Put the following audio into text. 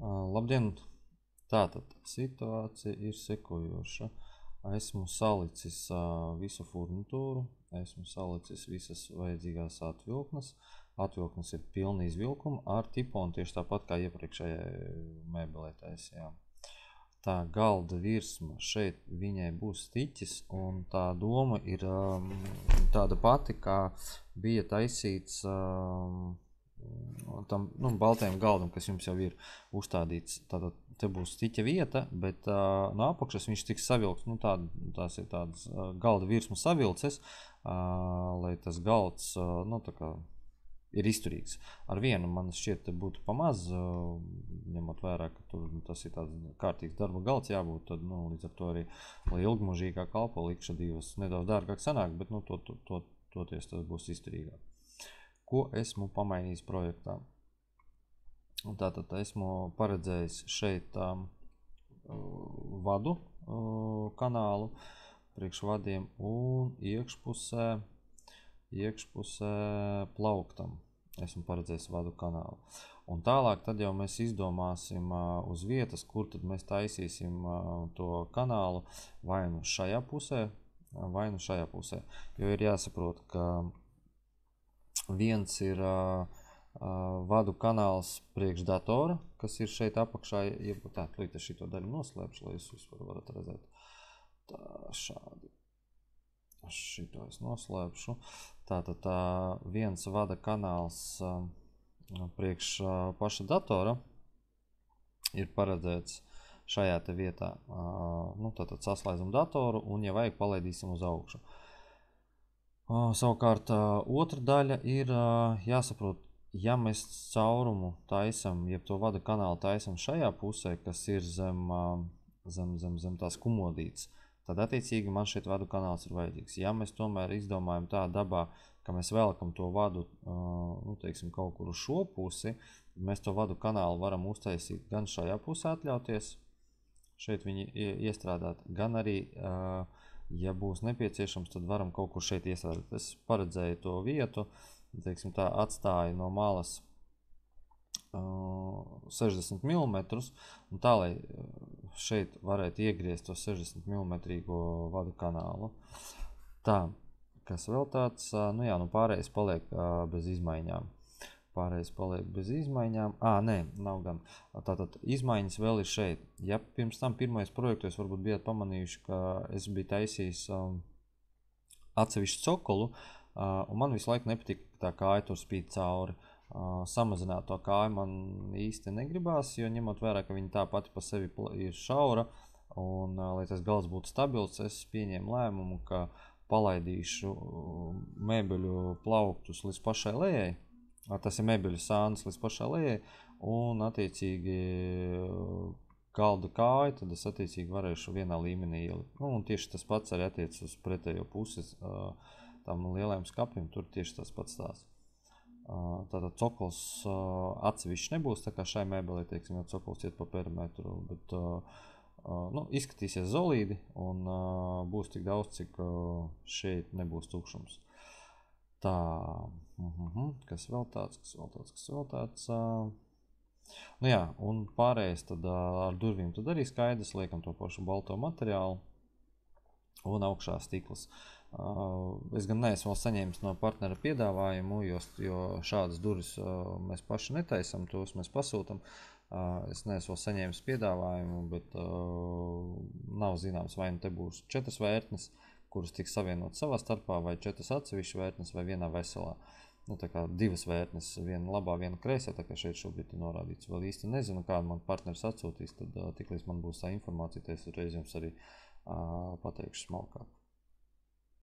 Labdien! Tātad situācija ir sekojoša. Esmu salicis visu furnitūru, esmu salicis visas vajadzīgās atvilknes. Atvilknes ir pilna izvilkuma ar tiponu tieši tāpat kā iepriekšējai mēbelē taisījām. Tā galda virsma šeit viņai būs stiķis, un tā doma ir tāda pati, kā bija taisīts tam baltajam galdam, kas jums jau ir uzstādīts. Tātad te būs stiķa vieta, bet no apakšas viņš tiks savilkts, tās ir tādas galda virsmu savilces, lai tas galds tā kā ir izturīgs. Ar vienu man šķiet būtu pamaz, ņemot vērā, ka tur tas ir tāds kārtīgs darba galds jābūt, tad līdz ar to arī, lai ilgmužīgā kalpo likša divas nedaudz dārgāk sanāk, bet toties tas būs izturīgāk. Ko esmu pamainījis projektā? Tātad esmu paredzējis šeit vadu kanālu priekš vadiem un iekšpusē plauktam. Esmu paredzējis vadu kanālu. Un tālāk tad jau mēs izdomāsim uz vietas, kur tad mēs taisīsim to kanālu vai nu šajā pusē, vai nu šajā pusē. Jo ir jāsaprot, ka viens ir vadu kanāls priekš datora, kas ir šeit apakšā. Tā, tūlīt es šito daļu noslēpšu, lai jūs varat redzēt. Tā, šādi. Šito es noslēpšu. Tātad viens vada kanāls priekš paša datora ir paredzēts šajā te vietā. Tātad saslēdzam datoru un, ja vajag, palaidīsim uz augšu. Savukārt otra daļa ir jāsaprot, ja mēs caurumu taisam, jeb to vada kanālu taisam šajā pusē, kas ir zem tās kumodītes, tad attiecīgi man šeit vadu kanāls ir vajadzīgs. Ja mēs tomēr izdomājam tā dabā, ka mēs velkam to vadu, teiksim, kaut kur uz šo pusi, mēs to vadu kanālu varam uztaisīt gan šajā pusē atļauties, šeit viņi iestrādāt, gan arī ja būs nepieciešams, tad varam kaut kur šeit iestrādāt. Es paredzēju to vietu, teiksim tā, atstāju no malas 60 mm, un tā, lai šeit varētu iegriezt to 60 mm vadu kanālu. Tā, kas vēl tāds, pārējais paliek bez izmaiņām. Nē, nav gan. Tātad izmaiņas vēl ir šeit. Ja pirms tam pirmais projektos varbūt bijāt pamanījuši, ka es biju taisījis atsevišķu cokolu, un man visu laiku nepatika, ka tā kāja tur spīd cauri. Samazināt to kāju man īsti negribās, jo ņemot vērā, ka viņa tā pati pa sevi ir šaura, un lai tas galds būtu stabils, es pieņēmu lēmumu, ka palaidīšu mēbeļu plauktus līdz pašai lejai. Tas ir mēbeļu sānis līdz pašai lejai, un attiecīgi galda kāju, tad es attiecīgi varēšu vienā līmenī ielikt. Un tieši tas pats arī attiec uz pretējo puses tam lielajam skapim, tur tieši tas pats tās. Tātad cokols atsevišķi nebūs, tā kā šai mēbelē, teiksim, jau cokols iet pa perimetru, bet izskatīsies solīdi un būs tik daudz, cik šeit nebūs tukšums. Tā, kas vēl tāds. Un pārējais tad ar durvīm tad arī skaidrs, liekam to pašu balto materiālu un augšā stikls. Es gan neesmu vēl saņēmis no partnera piedāvājumu, jo šādas durvis mēs paši netaisam, tos mēs pasūtam. Es neesmu vēl saņēmis piedāvājumu, bet nav zināms, vai nu te būs 4 vērtnes, kuras tiks savienot savā starpā, vai 4 atsevišķas vērtnes, vai vienā veselā. Tā kā 2 vērtnes, viena labā, viena kreisā, tā kā šeit šobrīd ir norādīts. Vēl īsti nezinu, kādu man partneris atsūtīs, tad tiklīdz man būs tā informācija, tad es reiz jums arī pateikšu smalkāk.